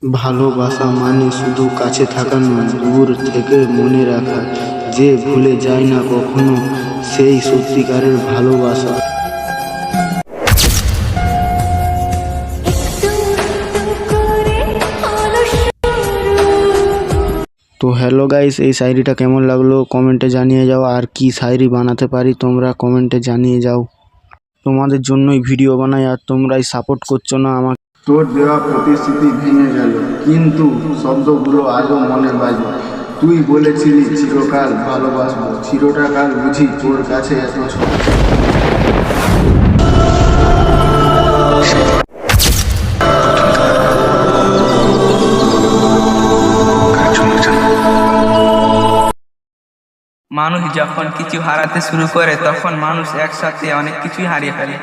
ভালোবাসা মানে শুধু কাছে থাকা নয়, দূর থেকে মনে রাখা। যে ভুলে যায় না কখনো, সেই সত্যিকারের ভালোবাসা। তো হ্যালো গাইস, এই শায়রিটা কেমন লাগলো কমেন্টে জানিয়ে যাও। আর কি শায়রি বানাতে পারি তোমরা কমেন্টে জানিয়ে যাও। তোমাদের জন্যই ভিডিও বানাই আর তোমরাই সাপোর্ট করছো না আমাকে। তোর দেওয়া প্রতিশ্রুতি ভেঙে গেল, কিন্তু শব্দগুলো আজও মনে বাজে। তুই বলেছিলি চিরকাল ভালোবাসবো, চিরটা কাল বুঝি তোর কাছে এত ছোট। মানুষ যখন কিছু হারাতে শুরু করে তখন মানুষ একসাথে অনেক কিছুই হারিয়ে ফেলে।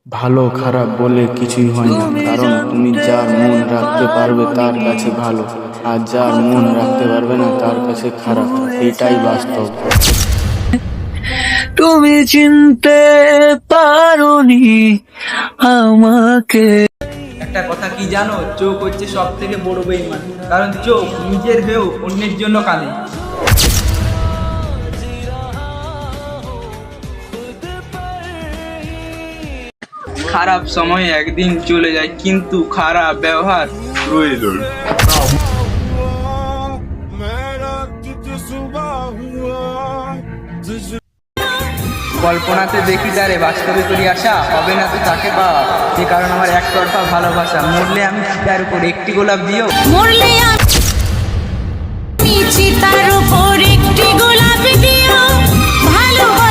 ভালো খারাপ বলে কিছুই হয় না, কারণ তুমি যার মন রাখতে পারবে তার কাছে ভালো, আর যার মন রাখতে পারবে না তার কাছে খারাপ। এটাই বাস্তব। তুমি চিনতে পারোনি আমাকে। একটা কথা কি জানো, চোখ হচ্ছে সব থেকে বড় বেঈমান, কারণ চোখ নিজের হয়েও অন্যের জন্য কাঁদে। খারাপ সময় একদিন চলে যায়, কিন্তু খারাপ ব্যবহার রয়ে যায়। কল্পনাতে দেখি তারে, বাস্তবে করি আশা, হবে না তো তাকে পাওয়া। সে কারণ আমার একতরফা ভালোবাসা। মরলে আমি তার উপর একটি গোলাপ দিও। মরলে আমি চিতার উপর একটি গোলাপ দিও। ভালোবাসা